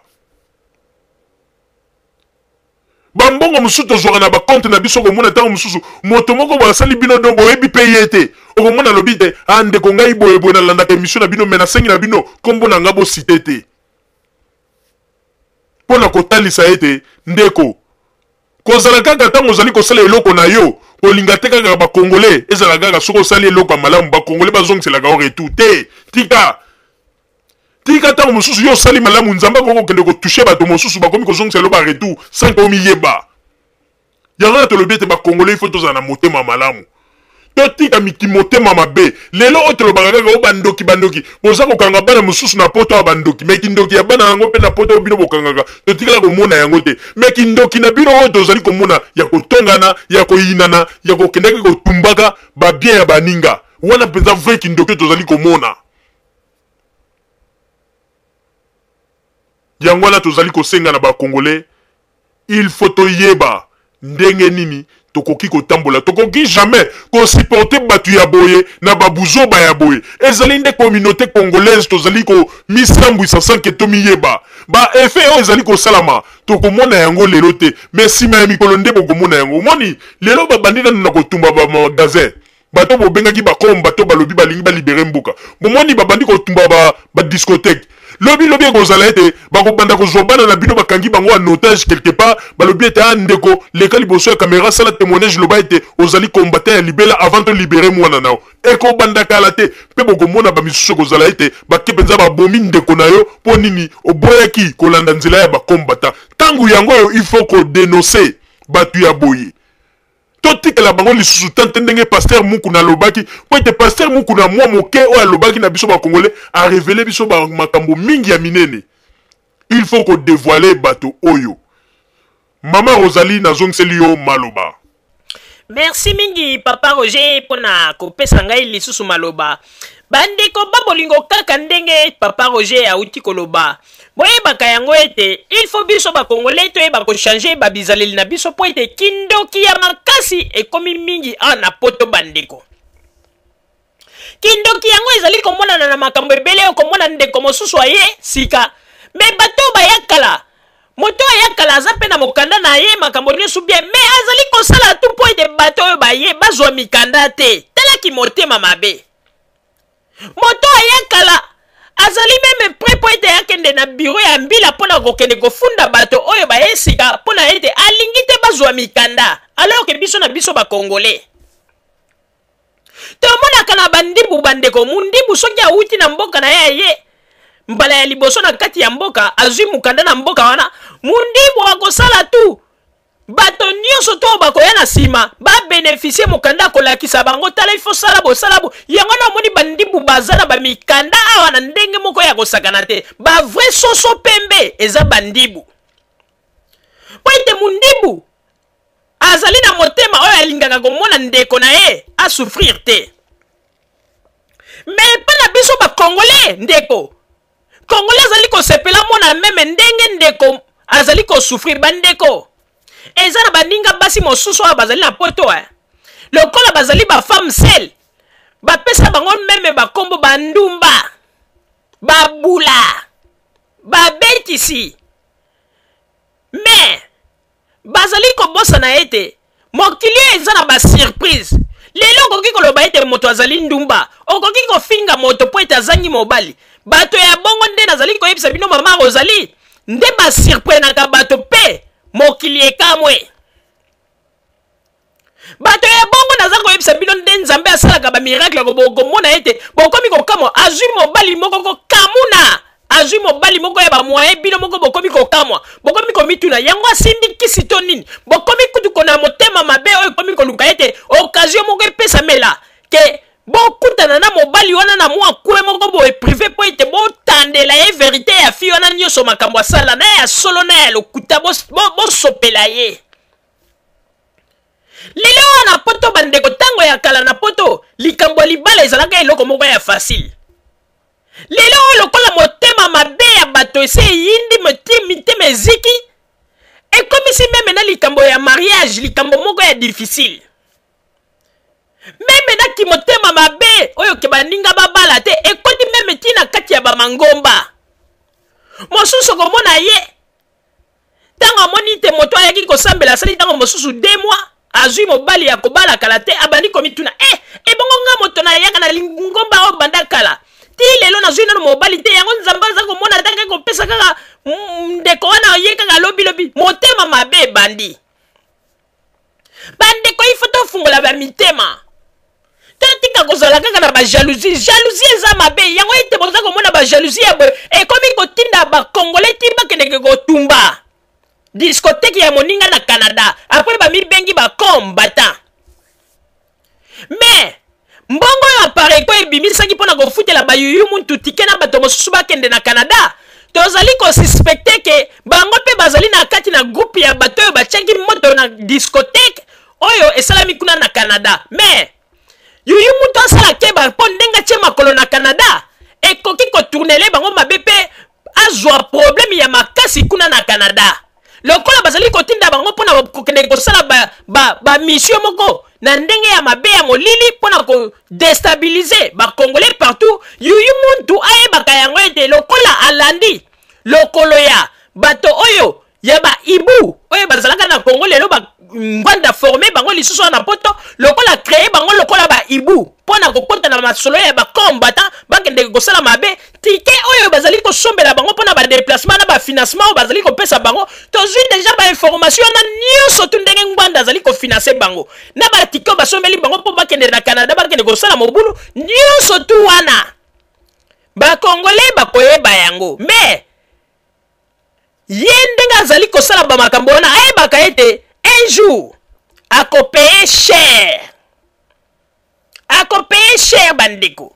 bambongo mosusu tozwaka na bakonte na biso okomona ntango mosusu moto moko basali bino do boyebi mpe ye te okomona alobi te ndeko ngai boyeboye nalandaka émission na bino me nasengi na bino kombo na nga bosite te mpo na kotalisa ete ndeko kozala kaka ntango ozali kosala eloko na yo kolinga te kaka bakongole ezala kaka soki osali eloko ya malamu bakongole bazongiselaka o retour te tika ntango mosusu yo osali malamu nzambe akokokende kotushe bato mosusu bakomi kozongisela ba retour sans komiyeba yango na tolobi ete bakongole ifo tozala na motema malamu totika motema mabe lelo oyo tolobaka kaka o bandoki boza kokanga bana mosusu na poto ya bandoki me kindoki ya bana yango mpe na poto oyo bino bokangaka totikala komona yango te me kindoki na bino oyo tozali komona ya kotongana ya koyinana ya kokendaki kotumbaka babien ya baninga wana mpenza vrai kindoki tozali komona yango wana tozali kosenga na bakongole il faut toyeba ndenge nini tokoki kotambola tokoki jamais kosupporte bato ya boye na babuzoba ya boye ezali nde communauté congolaise tozali komisambwisa sanke tomiyeba baeffet oyo ezali kosalama tokomona yango lelo te me nsima ya mikolo nde bokomona yango omoni lelo babandi nanu na kotumba bamagasin bato bobengaki bakombo bato balobi balingi balibere mbuka bomoni babandi kotumba badiscothèque lobi ekozala ete bakobanda kozwa bana na bino bakangi bango en otage quelque part balobi ete ndeko leka liboso ya caméra sala témoignage loba ete ozali combattant ya libela avant to libérer mwana nao ekobanda kala te mpe bokomona bamisusu ekozala ete bake mpenza babomi ndeko na yo mpo nini oboyaki kolanda nzela ya bakombata ntango yango oyo il faut kodénonce bato ya boye totikela bango lisusu tante ndenge pasteur muku na lobaki po ete pasteur muku na mwa moke oyo alobaki na biso bakongole arevele biso makambo mingi ya minene il faut kodévoile bato oyo mama Rosalie nazongiseli yo maloba. Merci mingi papa Roger pona kopesa ngai lisusu maloba bandeko babolingo kaka ndenge papa Roger auti koloba boyebaka yango ete il faut biso bakongolais toyeba kochange babizaleli na biso po ete kindoki ya makasi ekomi mingi ana poto bandeko kindoki yango ezali komonana na makambo ebele okomona ndeko mosusu aye sika me bato bayakala moto ayakala aza mpe na mokanda na ye makambo nyonso bien me azali kosala tu po ete bato oyo baye bazwa mikanda te talaki motema mabe moto ayakala azali meme pre po ete akende na biro ya mbila mpona kokende kofunda bato oyo baye sika mpona ete alingi te bazwa mikanda alors ke biso na biso bakongolais tomonaka na bandibu bandeko mundibu soki awuti na mboka na ye mbala ya liboso na kati ya mboka azwi mukanda na mboka wana mundibu akosala tu bato nyonso to bakoya na nsima babeneficie mokanda akolakisa bango tala ifo sala bosala yango na omoni bandibu baza na bamikanda awa na ndenge moko ya kosakana te bavrai soso pembe eza bandibu po ete mundibu azali na motema oyo alingaka komona ndeko na ye asouffrir te me mpa na biso bakongolais ndeko kongolais azali kosepela mona meme ndenge ndeko azali kosouffrir bandeko eza na baninga basi mosusu oyo bazali na poto lokola bazali bafemme sel bapesa bango meme bakombo bandumba babula babetisi me bazali kobosana ete mokili eza na basurprise lelo okoki koloba ete moto azali ndumba okoki kofinga moto po ete azangi mobali bato ya bongo nde nazali koyebisa bino mama ozali nde basurprenaka bato pe mokili ekamwe bato ya bongo naza koyebisa bino nde nzambe asalaka bamiracle komona ete bokomi kokamwa azwi mobali moko kokamuna azwi mobali moko ya bamoye bino moko bokomi kokamwa bokomi komituna yango asindi kisi to nini bokomi kutuko na motema mabe oyo ekomi koluka ete occasion moko epesamela ke bokutana na mobali wana na mwa kue moko boye privé po ete botandela ye verité ya fi wana nyonso makambo asala na ya solo na ya lokuta bosopela ye lelo wana poto bandeko ntango ya kala na poto likambo libala ezalaka eloko moko ya facile lelo oyo lokola motema mabe ya bato ese eyindi mitema eziki ekomisi meme na likambo ya mariage likambo moko ya difficile meme naki motema mabe oyo ke baninga babala te ekoti meme tina kati ya bamangomba mosusu komona ye ntango amoni te moto ayaki kosambela asali ntango mosusu 2 mois azwi mobali ya kobala kala te abandi komituna ebongo nga moto na yaka na lingomba oyo banda kala ti lelo nazwi nano mobali te yango nzambe aza komona tanke kopesa kaka ndeko wana ye kaka lobilobi motema mabe ebandi bandeko ifo tofungola bamitema totika kozala kaka na bajalousie jalousie eza mabe yango ete boza komona bajalousie ya boye ekomi kotinda bakongolais ti bakendeke kotumba diskoteke ya moninga na Canada apres bamibengi bakombata me mbongo oyo appareil ko ebimisaki mpona kofutela bayuyu muntu tike na bato mosusu bakende na Canada tozali kosuspecte ke bango mpe bazali na kati na groupe ya bato oyo batiaki moto na diskoteke oyo esalami kuna na Canada me yuyu muntu asala keba mpo ndenge atie makolo na Canada ekoki kotournele bango mabe mpe azwa problème ya makasi kuna na Canada lokola bazali kotinda bango mpona kokende kosala mission moko na ndenge ya mabe ya molili mpona kodestabilize bakongolais partout yuyu muntu ayebaka yango ete lokola alandi lokolo ya bato oyo ya baibu oyo bazalaka na Congo lelo ngwanda formé bango lisusu na poto lokola créé bango lokola baibu mpona kokota na masolo ya bakombata bakende kosala mabe tike oyo bazali kosombela bango mpona badéplacement na bafinancement oyo bazali kopesa bango tozwi deja bainformation na nyonso tu ndenge ngwanda azali kofinanse bango na batike oyo basombeli bango mpo bakende na Canada bakende kosala mobulu nyonso tu wana bakongolais bakoyeba yango me ye ndenge azali kosala bamakambo wana ayebaka ete un jour akopeye cher bandeko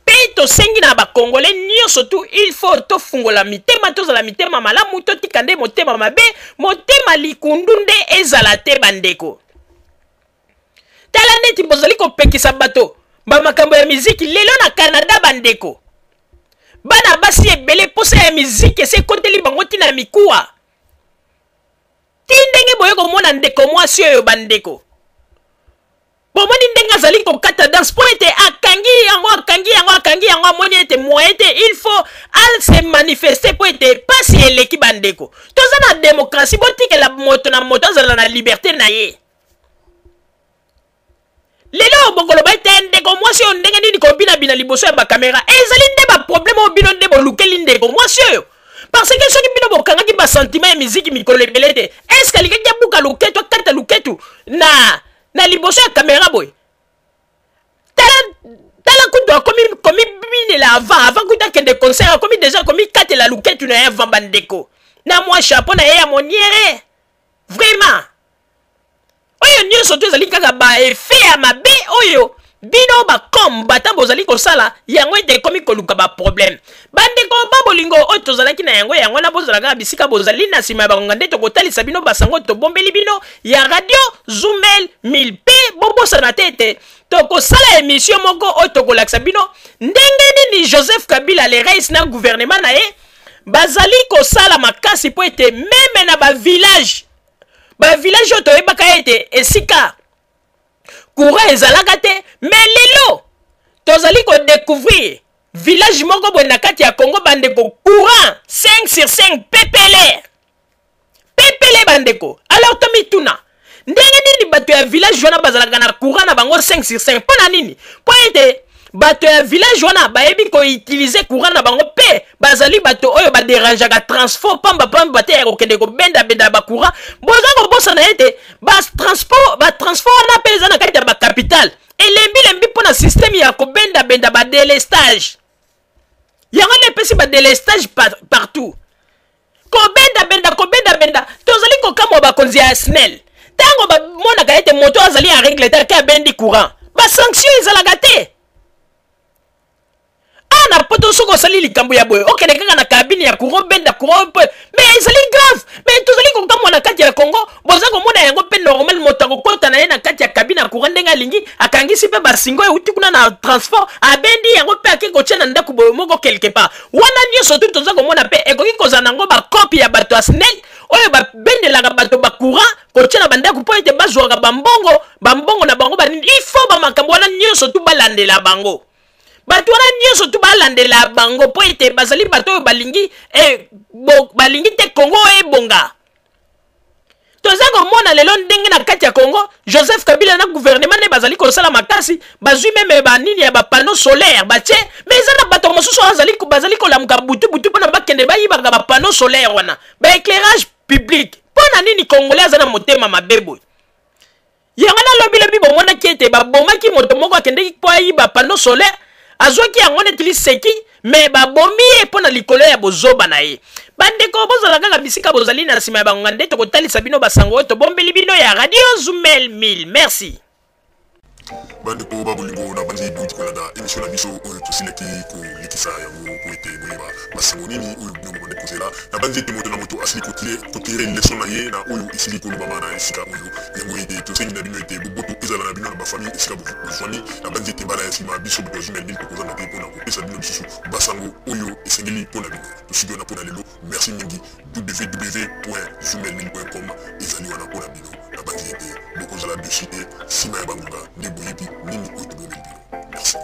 pe tosengi na bakongolais nyonso tu il faut tofungola mitema tozala mitema malamu totika nde motema mabe motema likundu nde ezala te bandeko tala neti bozali kopekisa bato bamakambo ya miziki lelo na Canada bandeko bana basi ebele posa ya miziki ese ekoteli bango tina mikuwa ti ndenge boye komona ndeko mwasi oyo bandeko bomoni ndenge azali kokata danse mpo ete akangi yango amoni ete moyen te il faut se manifester mpo ete pasi eleki bandeko toza na démocratie botikela moto na moto azala na liberté na ye lelo bokoloba ete ndeko mwasi oyo ndenge nini kobinabina liboso ya bakamera ezali nde baproblème oyo bino nde bolukeli ndeko mwasi oyo parce que soki bino bokangaki basentiment ya miziki mikolo ebele te eske alikaki abuka luketu akata luketu na liboso ya kamera boy tala kutu akomi binela avant kutu akende concert akomi déjà akomi katela luketu na ye avant bandeko na mwa chapeau na ye ya moniere vraiment oyo nyonso to ezali kaka baefe ya mabe oyo bino bakomba ntango bozali kosala yango ete ekomi koluka baproblème bandeko babolingo oyo tozalaki na yango na bozalaka na bisika bozali na nsima ya bakonga nde tokotalisa bino basango tobombeli bino ya radio Zumel 1000 mpe bobosana te ete tokosala émission moko oyo tokolakisa bino ndenge nini Joseph Kabila le rais na gouvernement na ye bazali kosala makasi mpo ete meme na bavillage oyo toyebaka ete esika courant ezalaka te mais lelo tozali kodécouvrir village moko boye na kati ya Congo bandeko courant 5/5 pepele bandeko alors tomituna ndenge nini bato ya village wana bazalaka na courant na bango 5/5 mpo na nini mpo ete bato ya village wana bayebi koutilize courant na bango mpe bazali bato oyo baderangeaka transport pamba bate ya kokende kobendabenda bacourant boza kobosana ete batransport wana mpe eza na kati ya bacapitale elembi mpo na systeme ya kobendabenda badelestage yango nde epesi badelestage partout kobendabenda tozali kokamwa bakonzi ya SNEL ntango bamonaka ete moto azali ya regle te ake abendi courant basanction ezalaka te na poto soko sali likambo ya boye okende kaka na kabine ya courant benda courant pe mais ezali grave mais tozali kokamwa na kati ya Congo boza komona yango pe normal moto akokota na ye na kati ya kabine ya courant ndenge alingi akangisi pe basingo euti kuna na transport abendi yango pe ake kotia na ndako boye moko quelque part wana nyonso tu toza komona pe ekoki kozala nango bakopi ya bato ya SNEL oyo babendelaka bato bacourant kotia na bandako mpo ete bazwaka bambongo na bango banini il faut bamakambo wana nyonso tu balandela bango bato wana nyonso tu balandela bango mpo ete bazali bato oyo balingi te Congo ebonga toza komona lelo ndenge na kati ya Congo Joseph Kabila na gouvernement ne bazali kosala makasi bazwi meme banini ya bapano solaire batie mais eza na bato mosusu bazali kolamuka butu mpona bakende bayibaka bapano solaire wana baéclairage public mpona nini congolais aza na motema mabebo yango nalobi bomonaki ete babomaki moto moko akendeki mpo ayiba pano solaire azwaki yango netili seki me babomi ye mpo na likolo ya bozoba na ye bandeko bozala kaka bisika bozali na nsima ya bangonga nde tokotalisa bino basango oyo tobombeli bino ya radio Zumel 1000 merci bandeko babolingo na bandi buti kolanda émission na biso oyo tosilaki kolekisa yango po ete boyeba basango nini oyo bino bobande kozela na bandi ete moto na moto asili kotire leson na ye na oyo esili kolobama na esika oyo yango ete tosengi na bino ete boboto ezala na bino na bafamille esika bozwani na bandi ete mbala ya nsima biso boto ya Zumel 1000 tokozanga te mpona kopesa bino lisusu basango oyo esengeli mpona bino tosiki wana mpona lelo merci mingi www.zumel1000.com ezali wana mpona bino na bandi ete bokozala dessus te nsima ya bangonga nde boyebi nini oyo tobomeli bino merci